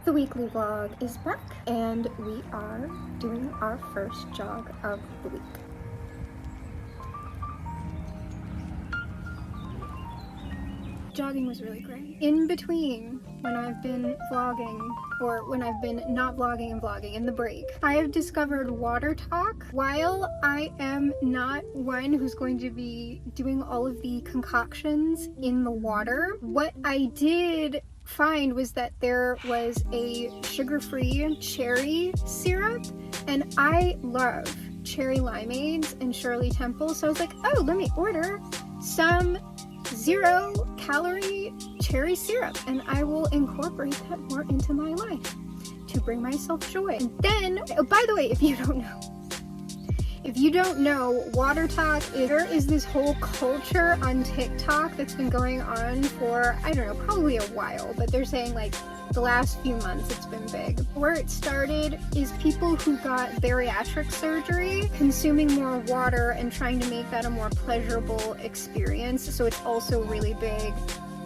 The weekly vlog is back and we are doing our first jog of the week. Jogging was really great. In between, when I've been vlogging, or when I've been not vlogging and vlogging in the break, I have discovered watertok. While I am not one who's going to be doing all of the concoctions in the water, what I did find was that there was a sugar-free cherry syrup, and I love cherry limeades and Shirley Temple, so I was like, oh, let me order some 0-calorie cherry syrup and I will incorporate that more into my life to bring myself joy. And then, oh, by the way, if you don't know, watertok there is this whole culture on TikTok that's been going on for, I don't know, probably a while, but they're saying like the last few months it's been big. Where it started is people who got bariatric surgery consuming more water and trying to make that a more pleasurable experience. So it's also really big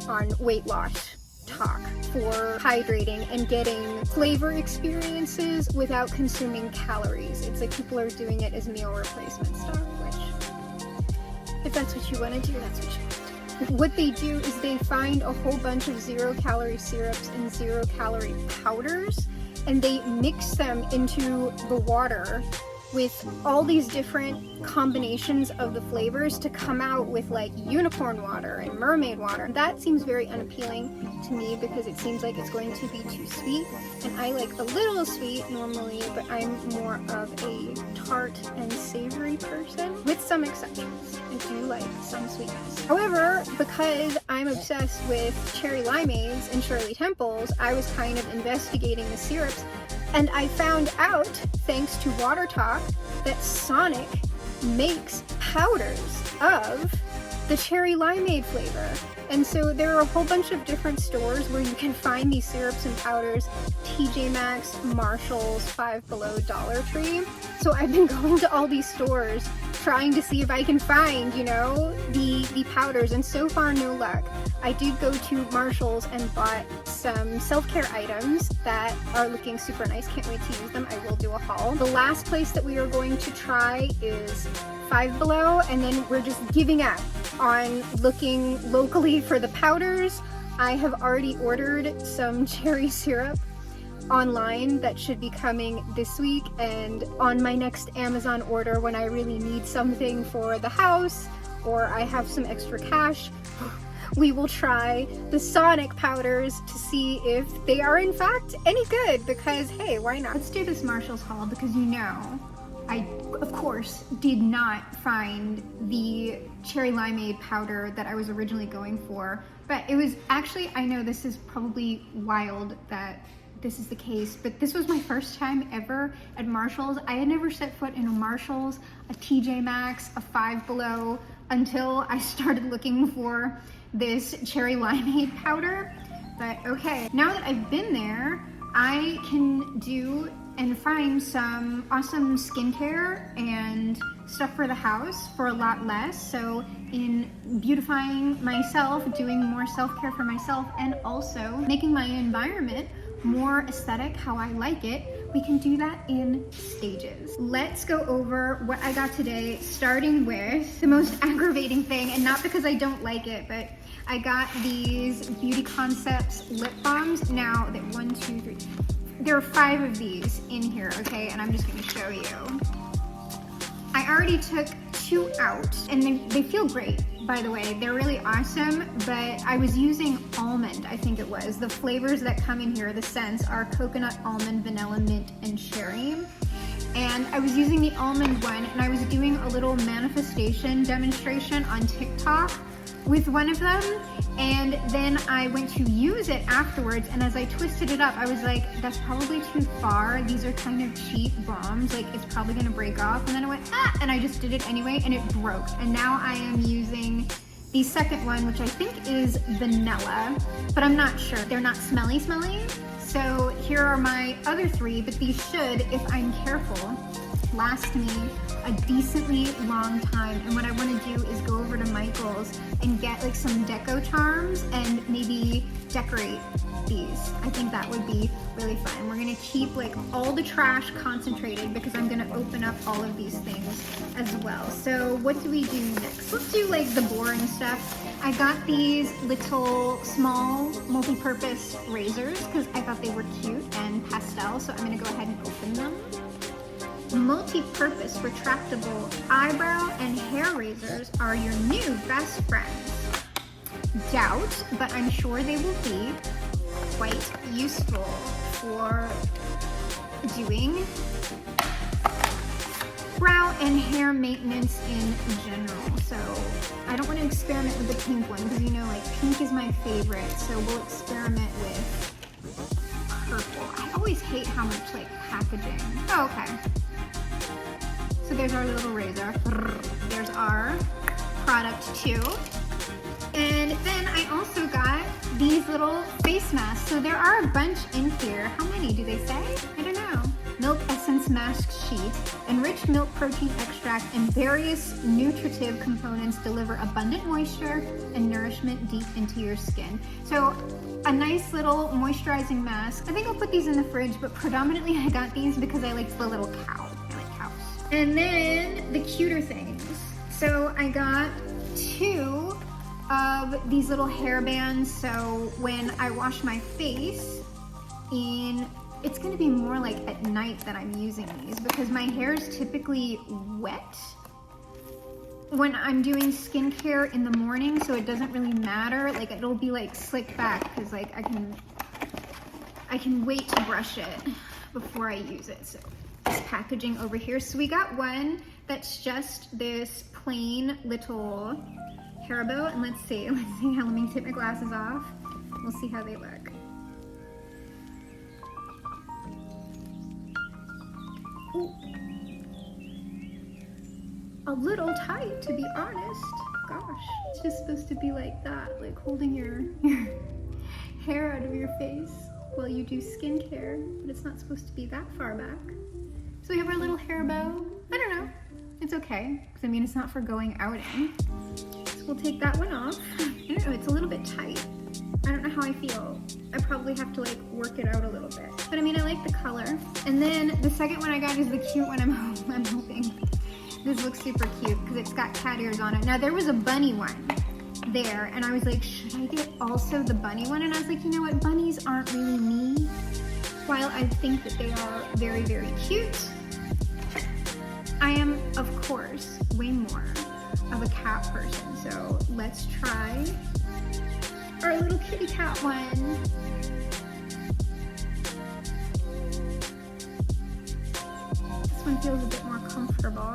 on weight loss talk for hydrating and getting flavor experiences without consuming calories. It's like people are doing it as meal replacement stuff, which if that's what you want to do, that's what you want to do. What they do is they find a whole bunch of 0-calorie syrups and 0-calorie powders and they mix them into the water with all these different combinations of the flavors to come out with like unicorn water and mermaid water. That seems very unappealing to me because it seems like it's going to be too sweet, and I like a little sweet normally, but I'm more of a tart and savory person, with some exceptions. I do like some sweetness. However, because I'm obsessed with cherry limeades and Shirley Temples, I was kind of investigating the syrups, and I found out, thanks to watertok, that Sonic makes powders of the cherry limeade flavor. And so there are a whole bunch of different stores where you can find these syrups and powders: TJ Maxx, Marshalls, Five Below, Dollar Tree. So I've been going to all these stores trying to see if I can find, you know, the powders, and so far no luck. I did go to Marshalls and bought some self-care items that are looking super nice. Can't wait to use them. I will do a haul. The last place that we are going to try is Five Below, and then we're just giving up on looking locally for the powders. I have already ordered some cherry syrup online that should be coming this week, and on my next Amazon order when I really need something for the house or I have some extra cash, we will try the Sonic powders to see if they are in fact any good, because hey, why not? Let's do this Marshalls haul, because you know I, of course, did not find the cherry limeade powder that I was originally going for, but it was actually, I know this is probably wild that this is the case, but this was my first time ever at Marshalls. I had never set foot in a Marshalls, a TJ Maxx, a Five Below until I started looking for this cherry limeade powder. But okay, now that I've been there, I can do and find some awesome skincare and stuff for the house for a lot less. So in beautifying myself, doing more self-care for myself, and also making my environment more aesthetic how I like it, we can do that in stages. Let's go over what I got today, starting with the most aggravating thing, and not because I don't like it, but I got these Beauty Concepts lip balms. Now, there are 5 of these in here, okay, and I'm just gonna show you. I already took 2 out, and they feel great, by the way. They're really awesome, but I was using almond, I think it was. The flavors that come in here, the scents, are coconut, almond, vanilla, mint, and cherry. And I was using the almond one, and I was doing a little manifestation demonstration on TikTok with one of them, and then I went to use it afterwards, and as I twisted it up, I was like, that's probably too far. These are kind of cheap bombs, like it's probably gonna break off. And then I went, ah, and I just did it anyway, and it broke. And now I am using the second one, which I think is vanilla, but I'm not sure. They're not smelly. So here are my other 3, but these should, if I'm careful, last me a decently long time. And what I want to do is go over to Michael's and get like some deco charms and maybe decorate these. I think that would be really fun. We're gonna keep like all the trash concentrated because I'm gonna open up all of these things as well. So what do we do next? Let's do like the boring stuff. I got these little small multi-purpose razors because I thought they were cute and pastel, so I'm gonna go ahead and open them. Multi-purpose retractable eyebrow and hair razors are your new best friends. Doubt, but I'm sure they will be quite useful for doing brow and hair maintenance in general. So I don't want to experiment with the pink one because you know like pink is my favorite, so we'll experiment with purple. I always hate how much like packaging. Oh, okay. So there's our little razor. There's our product too. And then I also got these little face masks. So there are a bunch in here. How many do they say? I don't know. Milk essence mask sheet, enriched milk protein extract, and various nutritive components deliver abundant moisture and nourishment deep into your skin. So a nice little moisturizing mask. I think I'll put these in the fridge, but predominantly I got these because I liked the little cow. I like cows. And then the cuter things. So I got 2 of these little hair bands. So when I wash my face it's gonna be more like at night that I'm using these because my hair is typically wet when I'm doing skincare in the morning, so it doesn't really matter. Like it'll be like slicked back because like I can wait to brush it before I use it. So this packaging over here. So we got one that's just this plain little hair bow, and let's see how, let me take my glasses off. We'll see how they look. Ooh. A little tight, to be honest. Gosh, it's just supposed to be like that, like holding your hair out of your face while you do skincare, but it's not supposed to be that far back. So we have our little hair bow. I don't know, it's okay, because I mean, it's not for going outing. So we'll take that one off. I don't know, it's a little bit tight. I don't know how I feel. I probably have to like work it out a little bit. But I mean, I like the color. And then the second one I got is the cute one. I'm hoping this looks super cute because it's got cat ears on it. Now there was a bunny one there and I was like, should I get also the bunny one? And I was like, you know what? Bunnies aren't really me. While I think that they are very, very cute, I am, of course, way more of a cat person. So let's try our little kitty cat one. This one feels a bit more comfortable.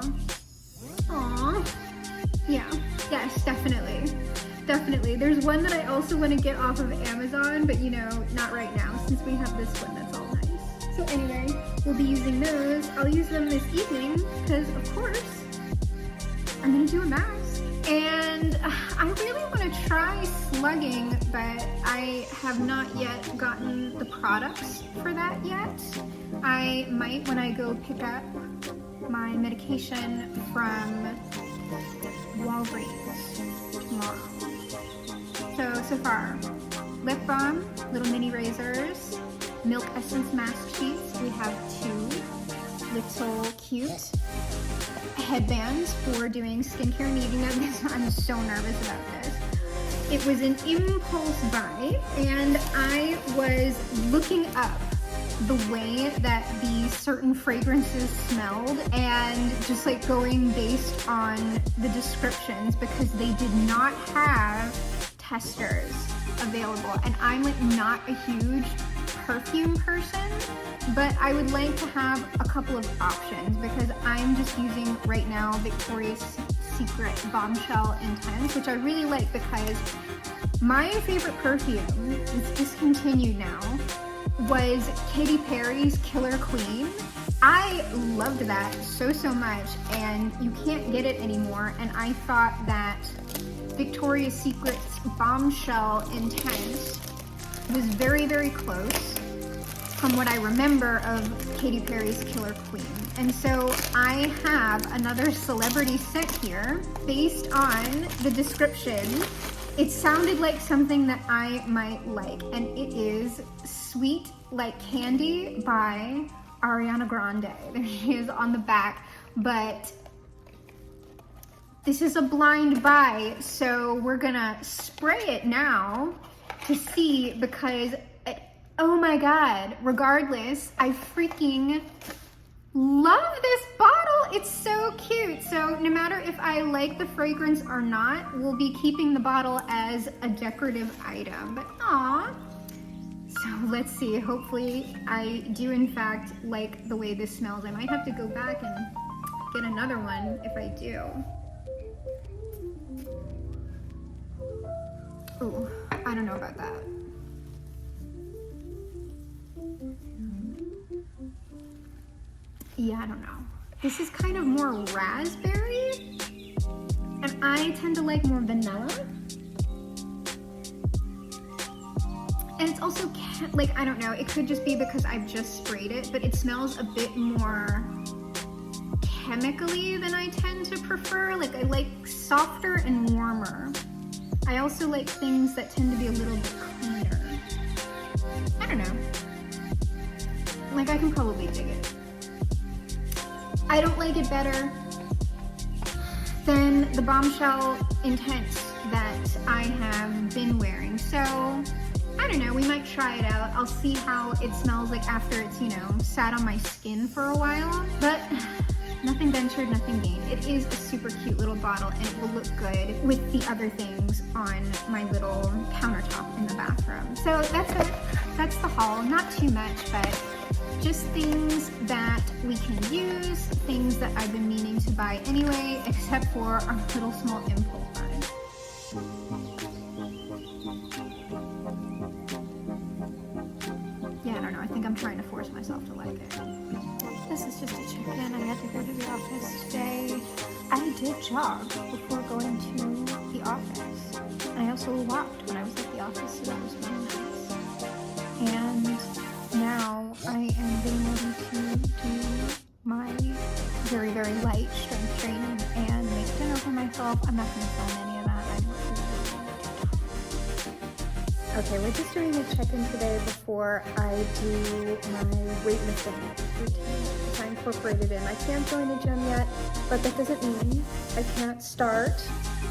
Aww. Yeah, yes, definitely. Definitely. There's one that I also want to get off of Amazon, but you know, not right now since we have this one that's all nice. So anyway, we'll be using those. I'll use them this evening because, of course, I'm going to do a mask. And I really want to try slugging, but I have not yet gotten the products for that yet. I might when I go pick up my medication from Walgreens tomorrow. So far, lip balm, little mini razors, milk essence mask sheets. We have 2 little cute headbands for doing skincare and eating them. I'm so nervous about this. It was an impulse buy, and I was looking up the way that these certain fragrances smelled and just like going based on the descriptions because they did not have testers available. And I'm like not a huge perfume person, but I would like to have a couple of options because I'm just using right now Victoria's Secret Bombshell Intense, which I really like because my favorite perfume, it's discontinued now, was Katy Perry's Killer Queen. I loved that so much and you can't get it anymore, and I thought that Victoria's Secret's Bombshell Intense was very, very close from what I remember of Katy Perry's Killer Queen. And so I have another celebrity scent here based on the description. It sounded like something that I might like, and it is Sweet Like Candy by Ariana Grande. There she is on the back, but this is a blind buy, so we're gonna spray it now to see, because, oh my God, regardless, I freaking love this bottle. It's so cute. So no matter if I like the fragrance or not, we'll be keeping the bottle as a decorative item. But aw. So let's see. Hopefully I do in fact like the way this smells. I might have to go back and get another one if I do. Ooh, I don't know about that. Yeah, I don't know. This is kind of more raspberry, and I tend to like more vanilla. And it's also like, I don't know, it could just be because I've just sprayed it, but it smells a bit more chemically than I tend to prefer. Like, I like softer and warmer. I also like things that tend to be a little bit cleaner. I don't know. Like, I can probably dig it. I don't like it better than the Bombshell Intense that I have been wearing. So, I don't know, we might try it out. I'll see how it smells like after it's, you know, sat on my skin for a while. But nothing ventured, nothing gained. It is a super cute little bottle, and it will look good with the other things on my little countertop in the bathroom. So that's it. That's the haul. Not too much, but just things that we can use, things that I've been meaning to buy anyway, except for our little small impulse buy. Yeah, I don't know. I think I'm trying to force myself to like it. This is just a check-in. I had to go to the office today. I did jog before going to the office. And I also walked when I was at the office, so that was really nice. And now I am getting ready to do my very, very light strength training and make dinner for myself. I'm not going to film any of that. Okay, we're just doing a check-in today before I do my weightlifting routine. I incorporated in. I can't join a gym yet, but that doesn't mean I can't start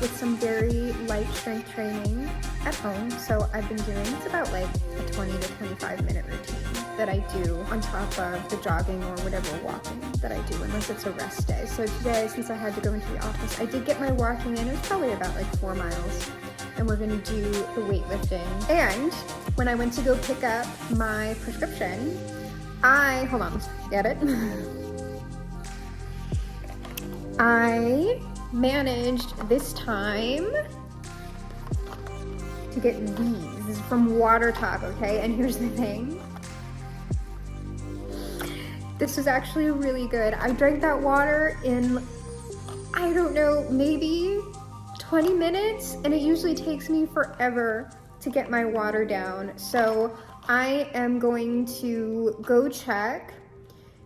with some very light strength training at home. So I've been doing, it's about like a 20 to 25 minute routine that I do on top of the jogging or whatever walking that I do, unless it's a rest day. So today, since I had to go into the office, I did get my walking in. It was probably about like 4 miles. And we're gonna do the weightlifting. And when I went to go pick up my prescription, hold on, get it? I managed this time to get these. This is from watertok, okay? And here's the thing. This is actually really good. I drank that water in, I don't know, maybe 20 minutes, and it usually takes me forever to get my water down. So I am going to go check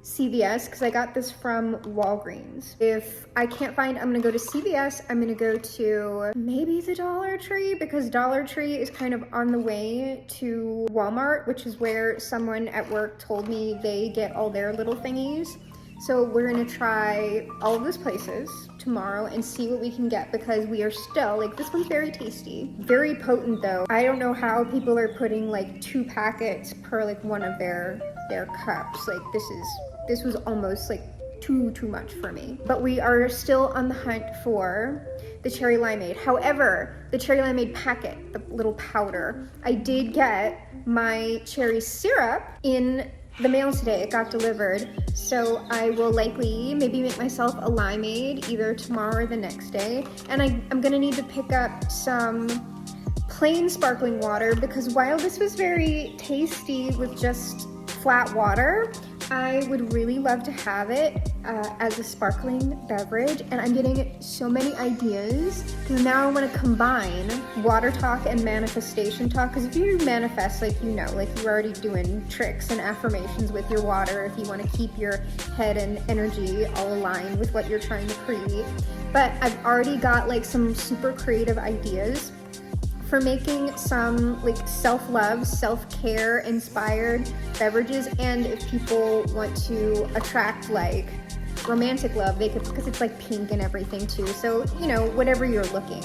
CVS because I got this from Walgreens. If I can't find, I'm gonna go to CVS. I'm gonna go to maybe the Dollar Tree, because Dollar Tree is kind of on the way to Walmart, which is where someone at work told me they get all their little thingies. So we're gonna try all of those places tomorrow and see what we can get, because we are still, like, this one's very tasty. Very potent though. I don't know how people are putting like 2 packets per like one of their cups. Like this was almost like too much for me. But we are still on the hunt for the cherry limeade. However, the cherry limeade packet, the little powder, I did get my cherry syrup in the mail today. It got delivered, so I will likely maybe make myself a limeade either tomorrow or the next day. And I'm gonna need to pick up some plain sparkling water, because while this was very tasty with just flat water, I would really love to have it as a sparkling beverage, and I'm getting so many ideas because now I want to combine water talk and manifestation talk. Because if you manifest, like, you know, like you're already doing tricks and affirmations with your water if you want to keep your head and energy all aligned with what you're trying to create. But I've already got like some super creative ideas for making some like self-love, self-care inspired beverages. And if people want to attract like romantic love, they could, because it's like pink and everything too. So, you know, whatever you're looking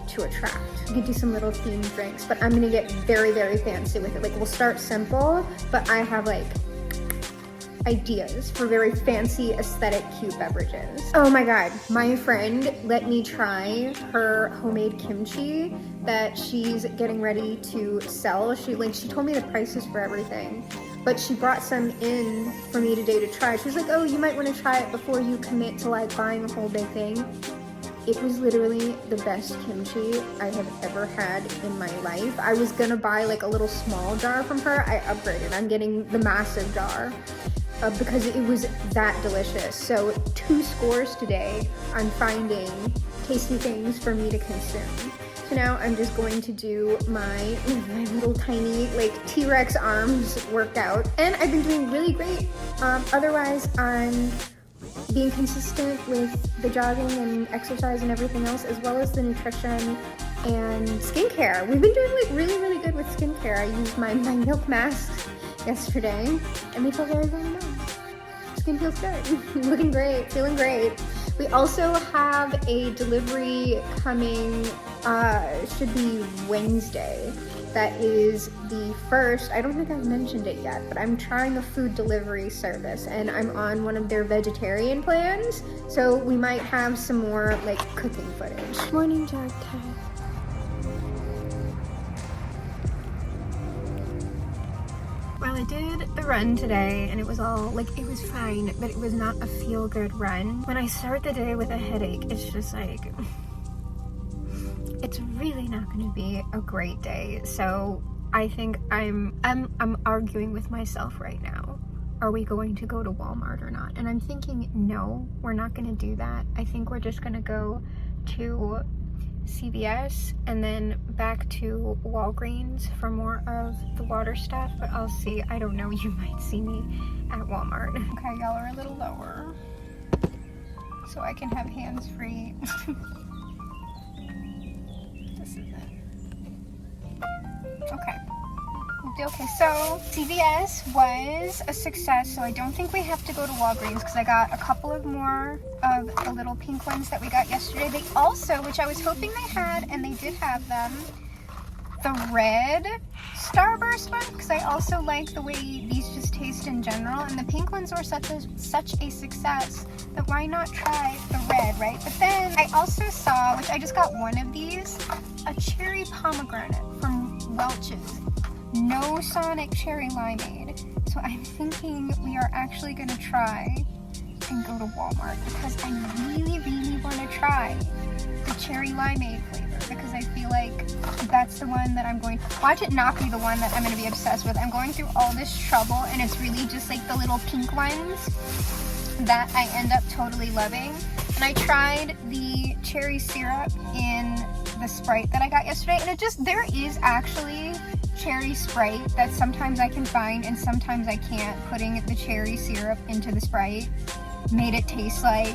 to attract. You could do some little themed drinks, but I'm gonna get very, very fancy with it. Like, we'll start simple, but I have like ideas for very fancy, aesthetic, cute beverages. Oh my god, my friend let me try her homemade kimchi that she's getting ready to sell. She told me the prices for everything, but she brought some in for me today to try. She was like, oh, you might want to try it before you commit to like buying a whole big thing. It was literally the best kimchi I have ever had in my life. I was gonna buy like a little small jar from her. I upgraded. I'm getting the massive jar. Because it was that delicious. So 2 scores today on finding tasty things for me to consume. So now I'm just going to do my little tiny like T-Rex arms workout. And I've been doing really great. Otherwise, I'm being consistent with the jogging and exercise and everything else, as well as the nutrition and skincare. We've been doing like really, really good with skincare. I used my milk mask yesterday, and they feel very, very nice. Skin feels good. Looking great, feeling great. We also have a delivery coming, should be Wednesday. That is the first, I don't think I've mentioned it yet, but I'm trying a food delivery service, and I'm on one of their vegetarian plans, so we might have some more like cooking footage. Morning jog time. Well, I did the run today, and it was all, like, it was fine, but it was not a feel-good run. When I start the day with a headache, it's just like, it's really not going to be a great day. So I think I'm arguing with myself right now. Are we going to go to Walmart or not? And I'm thinking, no, we're not going to do that. I think we're just going to go to CVS and then back to Walgreens for more of the water stuff, but I'll see. I don't know, you might see me at Walmart. Okay, y'all are a little lower so I can have hands-free. This is it. Okay, so CVS was a success, so I don't think we have to go to Walgreens because I got a couple of more of the little pink ones that we got yesterday. They also, which I was hoping they had, and they did have them, the red Starburst one, because I also like the way these just taste in general, and the pink ones were such a success that why not try the red, right? But then I also saw, which I just got one of these, a cherry pomegranate from Welch's. No Sonic cherry limeade. So I'm thinking we are actually going to try and go to Walmart because I really, really want to try the cherry limeade flavor because I feel like that's the one that I'm going to watch it not be the one that I'm going to be obsessed with. I'm going through all this trouble and it's really just like the little pink ones that I end up totally loving. And I tried the cherry syrup in the Sprite that I got yesterday, and it just, there is actually cherry Sprite that sometimes I can find and sometimes I can't. Putting the cherry syrup into the Sprite made it taste like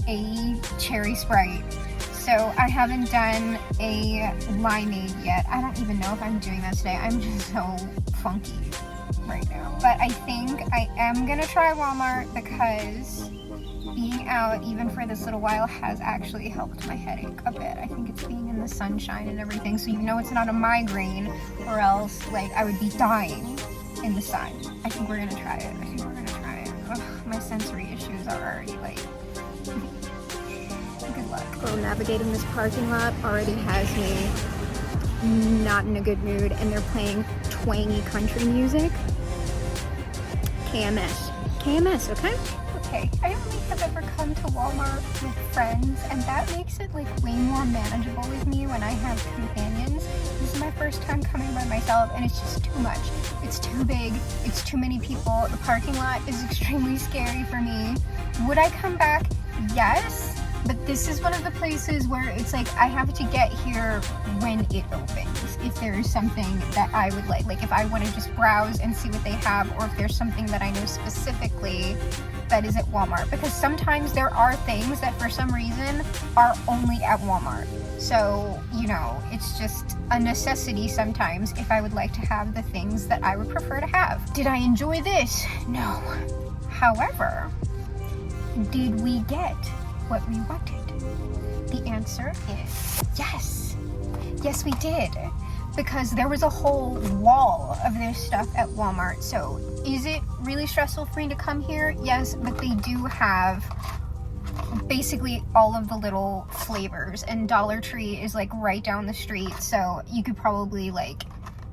a cherry Sprite. So I haven't done a limeade yet. I don't even know if I'm doing that today. I'm just so funky right now. But I think I am gonna try Walmart because being out even for this little while has actually helped my headache a bit. I think it's being in the sunshine and everything, so you know it's not a migraine, or else like I would be dying in the sun. I think we're gonna try it. Ugh, my sensory issues are already like good luck. Well, navigating this parking lot already has me not in a good mood, and they're playing twangy country music. KMS, okay? okay, I only have ever come to Walmart with friends, and that makes it like way more manageable with me when I have companions. This is my first time coming by myself, and it's just too much. It's too big, it's too many people. The parking lot is extremely scary for me. Would I come back? Yes. But this is one of the places where it's like I have to get here when it opens. If there's something that I would like if I want to just browse and see what they have, or if there's something that I know specifically that is at Walmart. Because sometimes there are things that for some reason are only at Walmart. So, you know, it's just a necessity sometimes if I would like to have the things that I would prefer to have. Did I enjoy this? No. However, did we get what we wanted? The answer is yes. Yes, we did. Because there was a whole wall of this stuff at Walmart. So is it really stressful for me to come here? Yes, but they do have basically all of the little flavors, and Dollar Tree is like right down the street. So you could probably like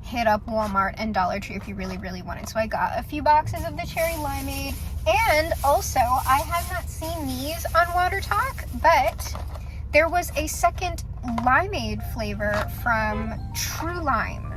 hit up Walmart and Dollar Tree if you really, really wanted. So I got a few boxes of the cherry limeade. And also, I have not seen these on watertok, but there was a second limeade flavor from True Lime.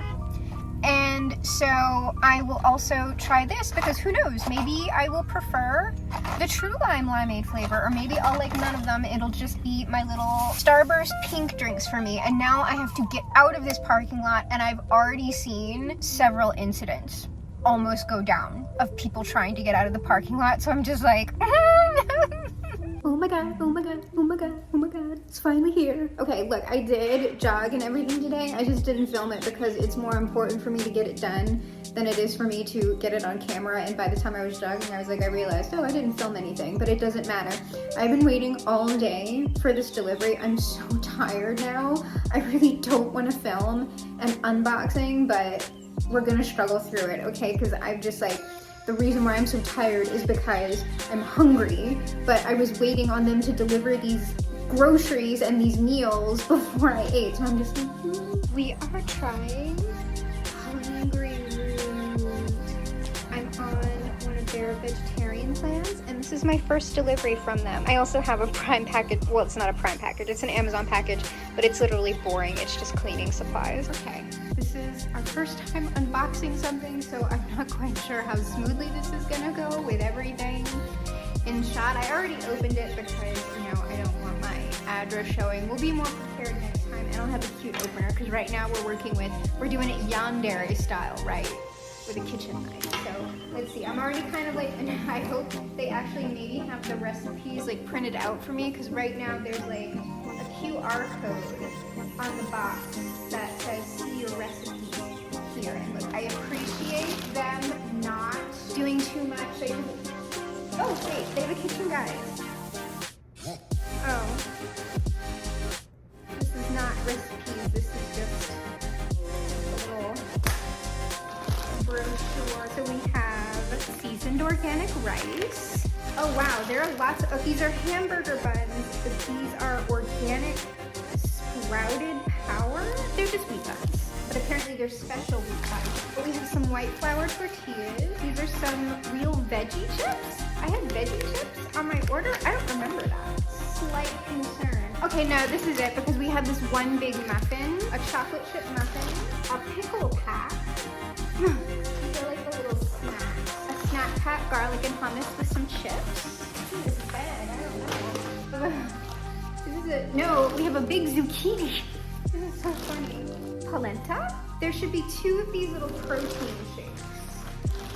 And so I will also try this, because who knows, maybe I will prefer the True Lime limeade flavor, or maybe I'll like none of them. It'll just be my little Starburst pink drinks for me. And now I have to get out of this parking lot, and I've already seen several incidents almost go down of people trying to get out of the parking lot. So I'm just like, oh my god, oh my god, oh my god, oh my god, it's finally here. Okay, look, I did jog and everything today. I just didn't film it because it's more important for me to get it done than it is for me to get it on camera. And by the time I was jogging, I was like, I realized, oh, I didn't film anything, but it doesn't matter. I've been waiting all day for this delivery. I'm so tired now. I really don't want to film an unboxing, but we're gonna struggle through it, okay? Because I'm just like, the reason why I'm so tired is because I'm hungry, but I was waiting on them to deliver these groceries and these meals before I ate. So I'm just like, We are trying Hungry Root. I'm on one of their vegetarian plans, and this is my first delivery from them. I also have a Prime package. Well, it's not a Prime package, it's an Amazon package, but it's literally boring. It's just cleaning supplies. Okay. This is our first time unboxing something, so I'm not quite sure how smoothly this is gonna go with everything in shot. I already opened it because, you know, I don't want my address showing. We'll be more prepared next time, and I'll have a cute opener, because right now we're doing it yandere style, right? With a kitchen knife. So let's see, I'm already kind of like, and I hope they actually maybe have the recipes like printed out for me, because right now there's like a QR code on the box that says see your recipe here. And look, I appreciate them not doing too much. Oh wait, they have a kitchen guide. Oh. This is not recipes, this is just a little brochure. So we have seasoned organic rice. Oh wow, there are lots of, these are hamburger buns, but these are organic sprouted power. They're just wheat buns, but apparently they're special wheat buns. But we have some white flour tortillas. These are some real veggie chips. I had veggie chips on my order. I don't remember that. Slight concern. Okay, no, this is it, because we have this one big muffin, a chocolate chip muffin, a pickle pack. These are like the little snacks. A snack pack, garlic and hummus with some chips. This is bad, I don't know. This is a, no, we have a big zucchini. This is so funny. Polenta? There should be 2 of these little protein shakes.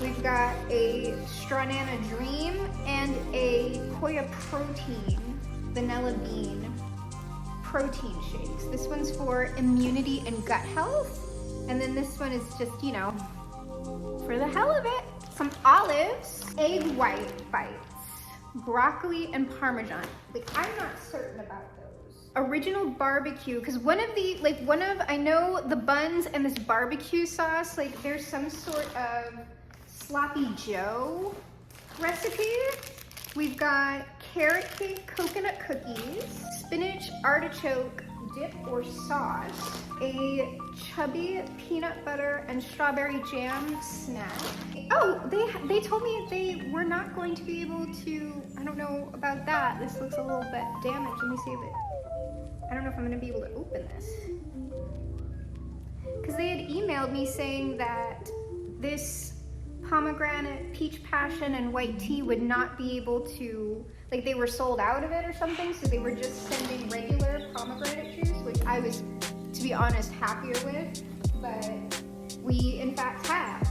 We've got a Stronana Dream and a Koya Protein vanilla bean protein shakes. This one's for immunity and gut health. And then this one is just, you know, for the hell of it. Some olives, egg white bites, broccoli and Parmesan. Like, I'm not certain about those. Original barbecue, because I know the buns and this barbecue sauce, like there's some sort of sloppy Joe recipe. We've got carrot cake coconut cookies, spinach artichoke dip or sauce, a chubby peanut butter and strawberry jam snack. Oh, they told me they were not going to be able to, I don't know about that. This looks a little bit damaged. Let me see if it, I don't know if I'm gonna be able to open this. Because they had emailed me saying that this pomegranate, peach passion, and white tea would not be able to, like they were sold out of it or something, so they were just sending regular pomegranate juice, which I was, to be honest, happier with, but we in fact have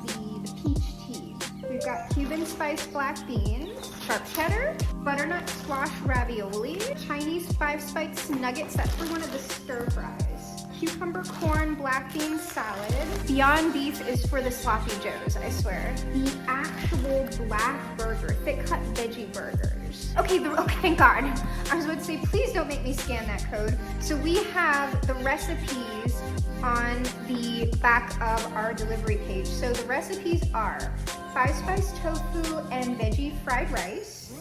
the peach tea. We've got Cuban spice black beans, sharp cheddar, butternut squash ravioli, Chinese 5-spice nuggets, that's for one of the stir fries, cucumber corn black bean salad. Beyond beef is for the sloppy joes, I swear. The actual black burger, thick cut veggie burgers. Okay, thank God. I was about to say, please don't make me scan that code. So we have the recipes on the back of our delivery page. So the recipes are 5-spice tofu and veggie fried rice,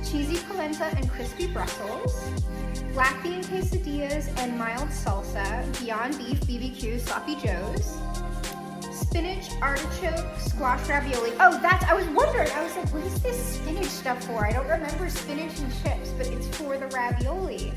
cheesy polenta and crispy Brussels, black bean quesadillas and mild salsa, Beyond Beef BBQ sloppy joes, spinach artichoke squash ravioli. Oh, I was wondering, I was like, what is this spinach stuff for? I don't remember spinach and chips, but it's for the ravioli.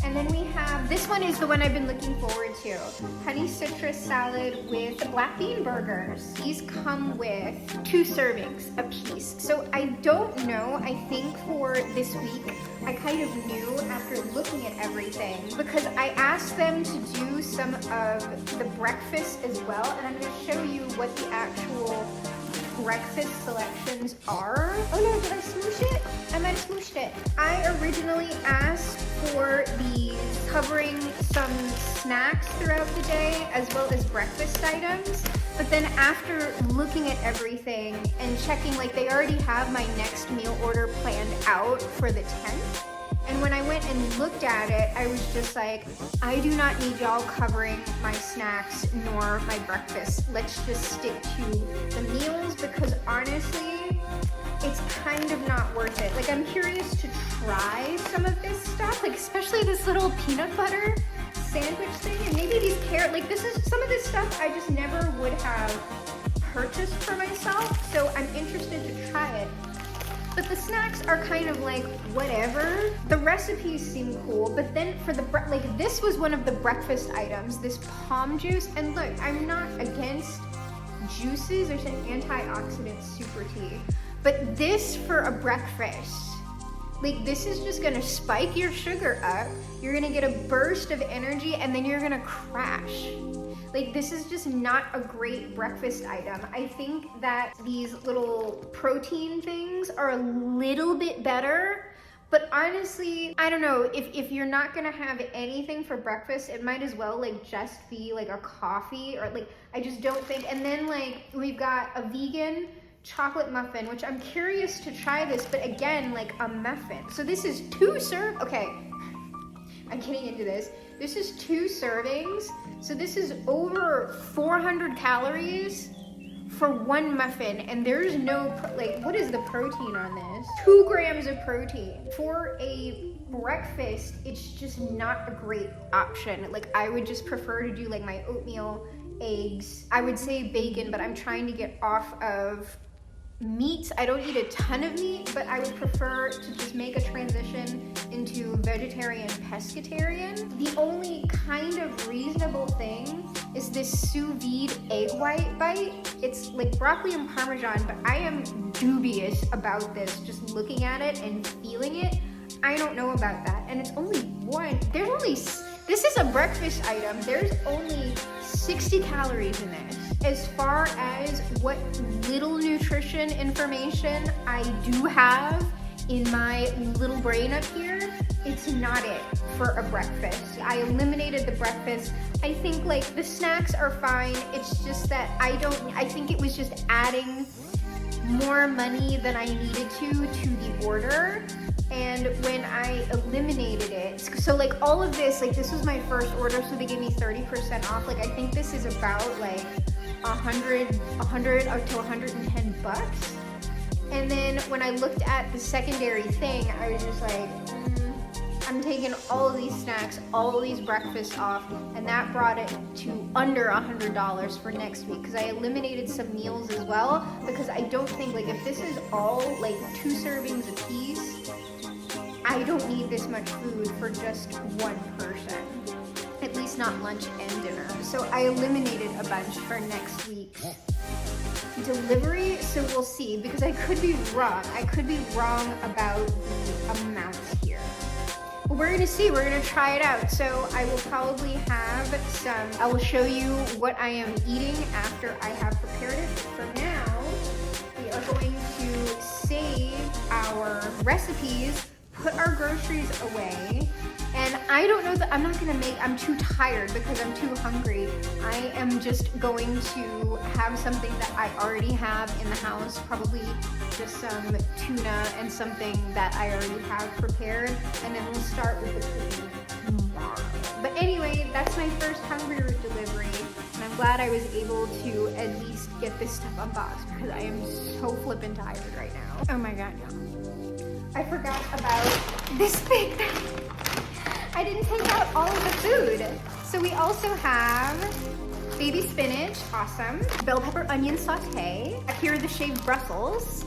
And then we have, this one is the one I've been looking forward to, honey citrus salad with black bean burgers. These come with 2 servings a piece. So I don't know, I think for this week, I kind of knew after looking at everything, because I asked them to do some of the breakfast as well, and I'm gonna show you what the actual breakfast selections are. Oh no, did I smoosh it? I might have smooshed it. I originally asked for these covering some snacks throughout the day as well as breakfast items, but then after looking at everything and checking, like they already have my next meal order planned out for the 10th. And when I went and looked at it, I was just like, I do not need y'all covering my snacks nor my breakfast. Let's just stick to the meals, because honestly, it's kind of not worth it. Like, I'm curious to try some of this stuff, like especially this little peanut butter sandwich thing, and maybe these carrot, like this is some of this stuff I just never would have purchased for myself, so I'm interested to try it. But the snacks are kind of like whatever. The recipes seem cool, but then for the like this was one of the breakfast items, this palm juice. And look, I'm not against juices. There's an antioxidant super tea, but this for a breakfast, like this is just gonna spike your sugar up. You're gonna get a burst of energy, and then you're gonna crash. Like, this is just not a great breakfast item. I think that these little protein things are a little bit better, but honestly, I don't know, if you're not gonna have anything for breakfast, it might as well like just be like a coffee, or like, I just don't think. And then like, we've got a vegan chocolate muffin, which I'm curious to try this, but again, like a muffin. So this is 2 servings, okay, I'm getting into this. This is 2 servings. So this is over 400 calories for 1 muffin, and there's no, like, what is the protein on this? 2 grams of protein. For a breakfast, it's just not a great option. Like, I would just prefer to do like my oatmeal, eggs. I would say bacon, but I'm trying to get off of meat. I don't eat a ton of meat, but I would prefer to just make a transition into vegetarian pescatarian. The only kind of reasonable thing is this sous vide egg white bite. It's like broccoli and Parmesan, but I am dubious about this just looking at it and feeling it. I don't know about that. And it's only one. This is a breakfast item. There's only 60 calories in this. As far as what little nutrition information I do have in my little brain up here, it's not it for a breakfast. I eliminated the breakfast. I think like the snacks are fine. It's just that I think it was just adding more money than I needed to the order. And when I eliminated it, so like all of this, like this was my first order, so they gave me 30% off. Like I think this is about like 100 to 110 bucks. And then when I looked at the secondary thing, I was just like, I'm taking all of these snacks, all of these breakfasts off, and that brought it to under $100 for next week because I eliminated some meals as well, because I don't think, like, if this is all like 2 servings a piece, I don't need this much food for just one person. At least not lunch and dinner. So I eliminated a bunch for next week's delivery, so we'll see, because I could be wrong. I could be wrong about the amount here. But we're gonna see, we're gonna try it out. So I will probably have some, I will show you what I am eating after I have prepared it. For now, we are going to save our recipes, put our groceries away, and I don't know that I'm not gonna make, I'm too tired because I'm too hungry. I am just going to have something that I already have in the house, probably just some tuna and something that I already have prepared, and then we'll start with the cooking tomorrow. But anyway, that's my first Hungry Root delivery, and I'm glad I was able to at least get this stuff unboxed because I am so flippin' tired right now. Oh my god, no. I forgot about this big bag. I didn't take out all of the food. So we also have baby spinach, awesome. Bell pepper onion saute. Here are the shaved Brussels.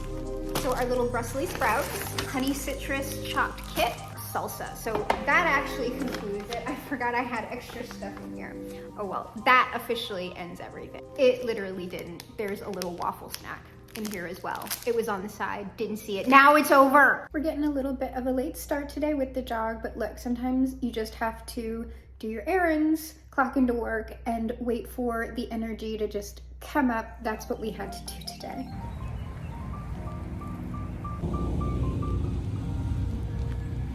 So our little Brussels sprouts. Honey citrus chopped kit, salsa. So that actually concludes it. I forgot I had extra stuff in here. Oh well, that officially ends everything. It literally didn't. There's a little waffle snack in here as well. It was on the side, didn't see it. Now it's over. We're getting a little bit of a late start today with the jog, but look, sometimes you just have to do your errands, clock into work, and wait for the energy to just come up. That's what we had to do today.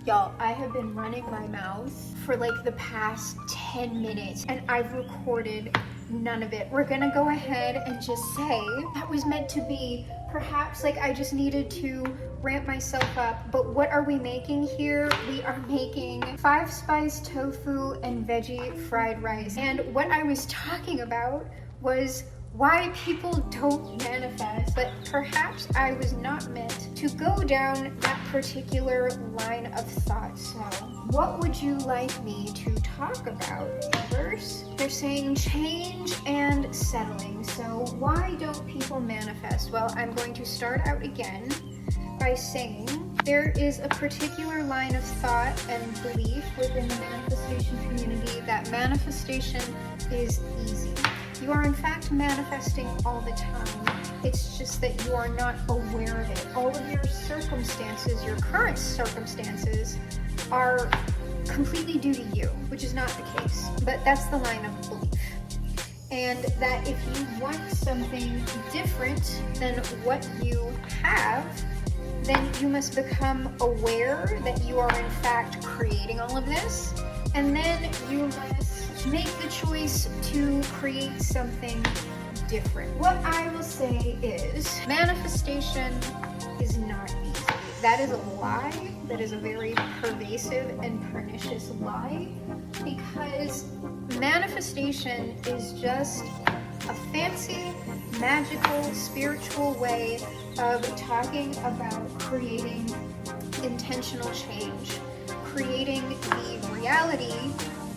Y'all, I have been running my mouth for like the past 10 minutes and I've recorded none of it. We're gonna go ahead and just say that was meant to be. Perhaps like I just needed to ramp myself up. But what are we making here? We are making 5-spice tofu and veggie fried rice. And what I was talking about was why people don't manifest, but perhaps I was not meant to go down that particular line of thought. So what would you like me to talk about? First, they're saying change and settling. So why don't people manifest? Well, I'm going to start out again by saying there is a particular line of thought and belief within the manifestation community that manifestation is easy. You are in fact manifesting all the time. It's just that you are not aware of it. All of your circumstances, your current circumstances, are completely due to you, which is not the case. But that's the line of belief. And that if you want something different than what you have, then you must become aware that you are in fact creating all of this. And then you must make the choice to create something different. What I will say is manifestation is not easy. That is a lie. That is a very pervasive and pernicious lie, because manifestation is just a fancy, magical, spiritual way of talking about creating intentional change, creating the reality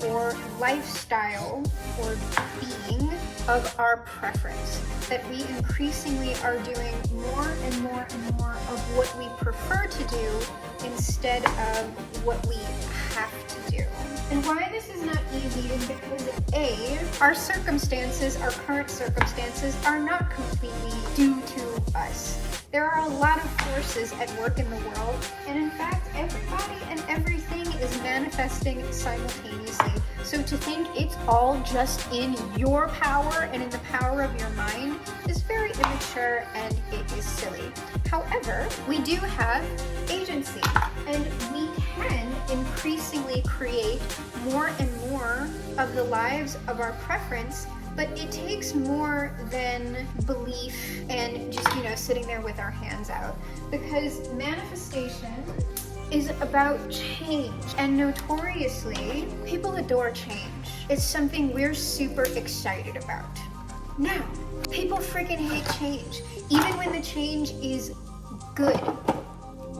or lifestyle or being of our preference, that we increasingly are doing more and more and more of what we prefer to do instead of what we have to do. And why this is not easy is because A, our circumstances, our current circumstances, are not completely due to us. There are a lot of forces at work in the world, and in fact, everybody and everything is manifesting simultaneously. So to think it's all just in your power and in the power of your mind is very immature and it is silly. However, we do have agency, and we can increasingly create more and more of the lives of our preference. But it takes more than belief and just, sitting there with our hands out. Because manifestation is about change. And notoriously, people adore change. It's something we're super excited about. Now, people freaking hate change. Even when the change is good.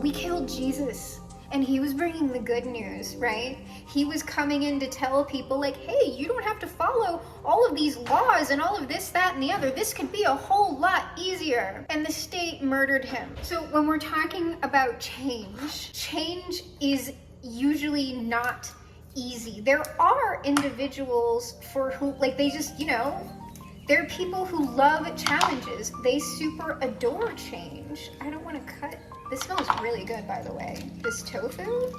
We killed Jesus. and he was bringing the good news, right? He was coming in to tell people like, hey, you don't have to follow all of these laws and all of this, that, and the other. This could be a whole lot easier. And the state murdered him. So when we're talking about change, change is usually not easy. There are individuals for who, like, they just, there are people who love challenges. They super adore change. I don't want to cut. This smells really good, by the way. This tofu,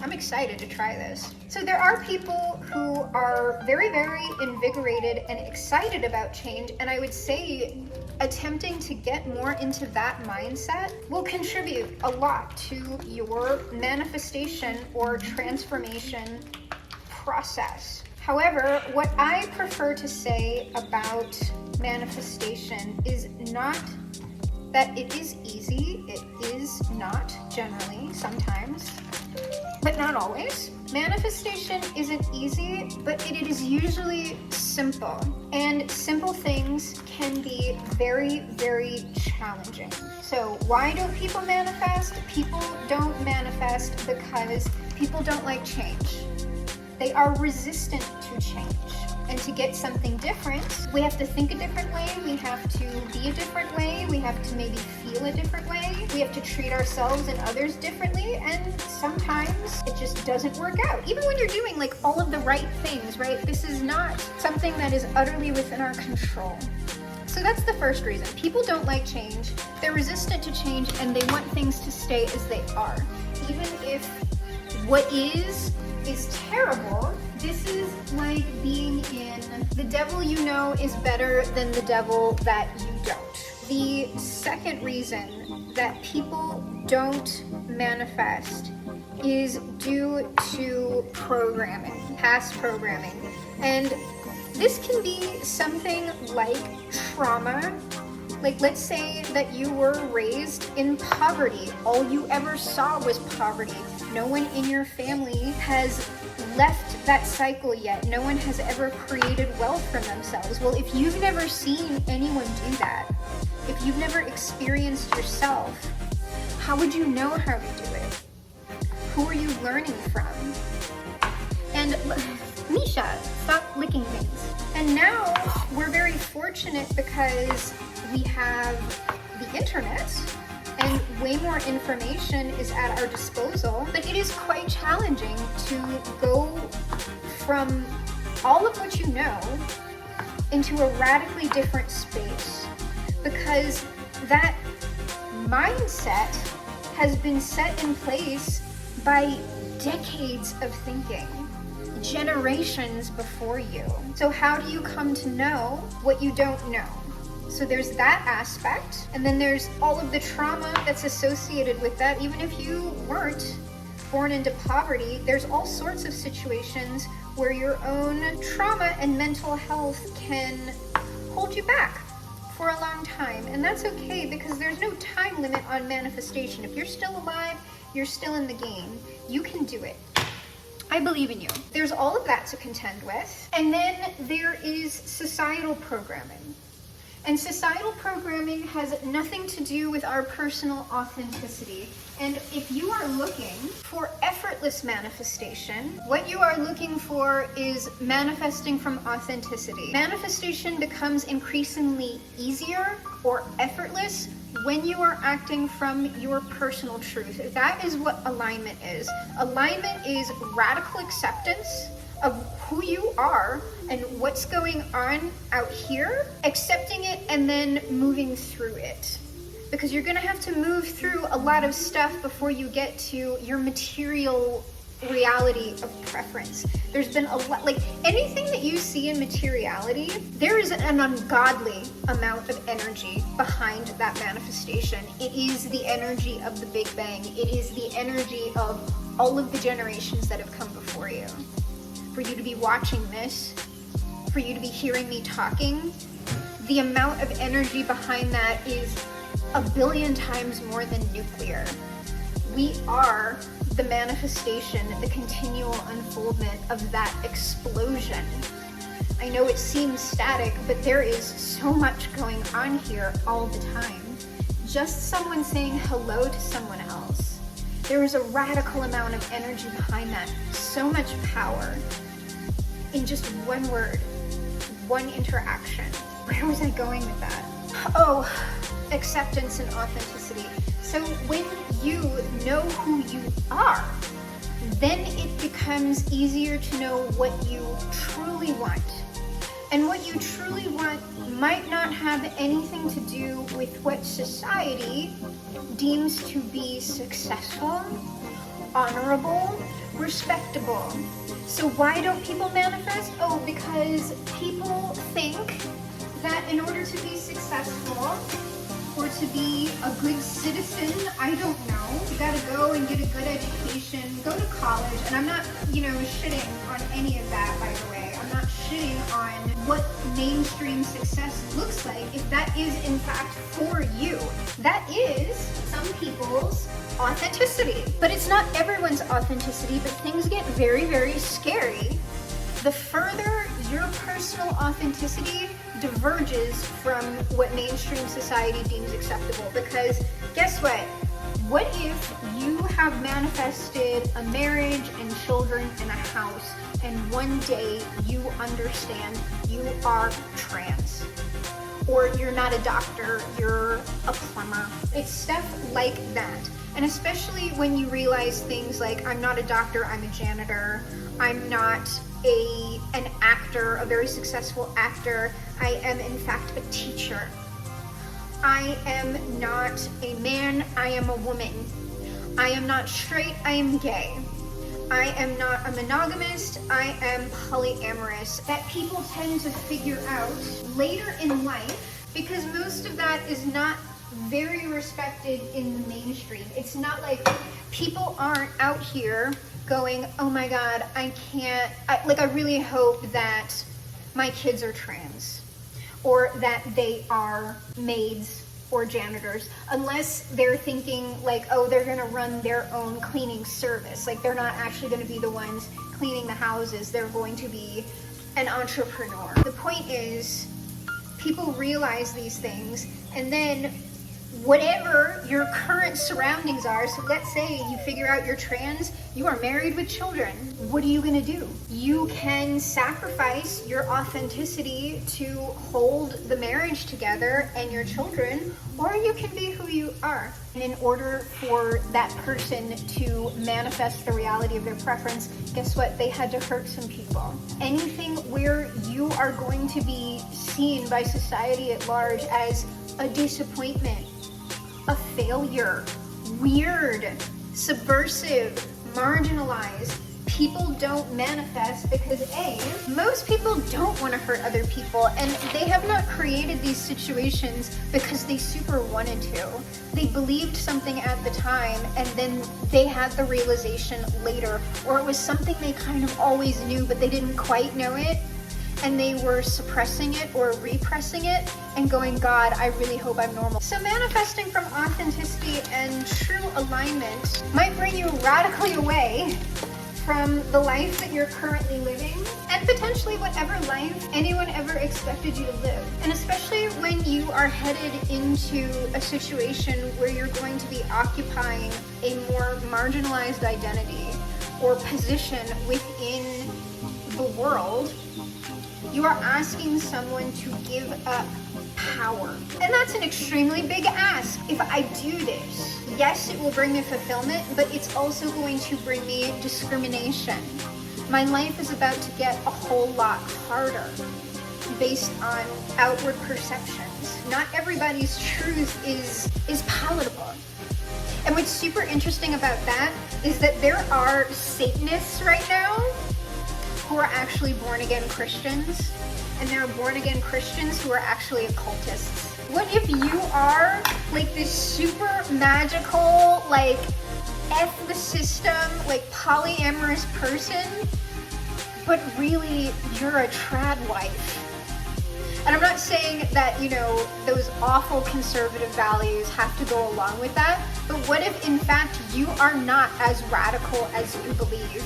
I'm excited to try this. So there are people who are very, very invigorated and excited about change, and I would say attempting to get more into that mindset will contribute a lot to your manifestation or transformation process. However, what I prefer to say about manifestation is not that it is easy. It is not generally, sometimes, but not always. Manifestation isn't easy, but it is usually simple. And simple things can be very, very challenging. So why don't people manifest? People don't manifest because people don't like change. They are resistant to change. And to get something different, we have to think a different way, we have to be a different way, we have to maybe feel a different way, we have to treat ourselves and others differently, and sometimes it just doesn't work out. Even when you're doing like all of the right things, right? This is not something that is utterly within our control. So that's the first reason. People don't like change, they're resistant to change, and they want things to stay as they are. Even if what is terrible. This is like being in the devil you know is better than the devil that you don't. The second reason that people don't manifest is due to programming, past programming. And this can be something like trauma. Like, let's say that you were raised in poverty. All you ever saw was poverty. No one in your family has left that cycle yet. No one has ever created wealth for themselves. Well, if you've never seen anyone do that, if you've never experienced yourself, how would you know how to do it? Who are you learning from? And Misha, stop licking things. And now we're very fortunate because we have the internet and way more information is at our disposal, but it is quite challenging to go from all of what you know into a radically different space, because that mindset has been set in place by decades of thinking, generations before you. So how do you come to know what you don't know? So there's that aspect, and then there's all of the trauma that's associated with that. Even if you weren't born into poverty, there's all sorts of situations where your own trauma and mental health can hold you back for a long time. And that's okay, because there's no time limit on manifestation. If you're still alive, you're still in the game. You can do it. I believe in you. There's all of that to contend with. And then there is societal programming. And societal programming has nothing to do with our personal authenticity. And if you are looking for effortless manifestation, what you are looking for is manifesting from authenticity. Manifestation becomes increasingly easier or effortless when you are acting from your personal truth. That is what alignment is. Alignment is radical acceptance of who you are and what's going on out here, accepting it and then moving through it. Because you're gonna have to move through a lot of stuff before you get to your material reality of preference. There's been a lot, like anything that you see in materiality, there is an ungodly amount of energy behind that manifestation. It is the energy of the Big Bang. It is the energy of all of the generations that have come before you. For you to be watching this, for you to be hearing me talking, the amount of energy behind that is a billion times more than nuclear. We are the manifestation, the continual unfoldment of that explosion. I know it seems static, but there is so much going on here all the time. Just someone saying hello to someone else, There is a radical amount of energy behind that. So much power in just one word, one interaction. Where was I going with that? Oh, acceptance and authenticity. So when you know who you are, then it becomes easier to know what you truly want. And what you truly want might not have anything to do with what society deems to be successful, honorable, respectable. So why don't people manifest? Oh, because people think that in order to be successful or to be a good citizen, I don't know, you gotta go and get a good education, go to college, and I'm not, shitting on any of that, by the way. I'm not shitting on what mainstream success looks like if that is in fact for you. That is some people's authenticity. But it's not everyone's authenticity, but things get very, very scary the further your personal authenticity diverges from what mainstream society deems acceptable. Because guess what? What if you have manifested a marriage and children and a house, and one day you understand you are trans? Or you're not a doctor, you're a plumber. It's stuff like that. And especially when you realize things like, I'm not a doctor, I'm a janitor. I'm not an actor, a very successful actor. I am in fact a teacher. I am not a man, I am a woman. I am not straight, I am gay. I am not a monogamist, I am polyamorous. That people tend to figure out later in life, because most of that is not very respected in the mainstream. It's not like people aren't out here going, oh my God, I really hope that my kids are trans, or that they are maids or janitors, unless they're thinking like, oh, they're gonna run their own cleaning service. Like, they're not actually gonna be the ones cleaning the houses, they're going to be an entrepreneur. The point is, people realize these things, and then whatever your current surroundings are, so let's say you figure out you're trans, you are married with children, what are you gonna do? You can sacrifice your authenticity to hold the marriage together and your children, or you can be who you are. And in order for that person to manifest the reality of their preference, guess what? They had to hurt some people. Anything where you are going to be seen by society at large as a disappointment, a failure, weird, subversive, marginalized. People don't manifest because A, most people don't want to hurt other people, and they have not created these situations because they super wanted to. They believed something at the time, and then they had the realization later, or it was something they kind of always knew but they didn't quite know it, and they were suppressing it or repressing it and going, God, I really hope I'm normal. So manifesting from authenticity and true alignment might bring you radically away from the life that you're currently living, and potentially whatever life anyone ever expected you to live. And especially when you are headed into a situation where you're going to be occupying a more marginalized identity or position within the world, you are asking someone to give up power. And that's an extremely big ask. If I do this, yes, it will bring me fulfillment, but it's also going to bring me discrimination. My life is about to get a whole lot harder based on outward perceptions. Not everybody's truth is palatable. And what's super interesting about that is that there are Satanists right now who are actually born-again Christians, and there are born-again Christians who are actually occultists. What if you are like this super magical, like F the system, like polyamorous person, but really you're a trad wife? And I'm not saying that, those awful conservative values have to go along with that, but what if in fact you are not as radical as you believe?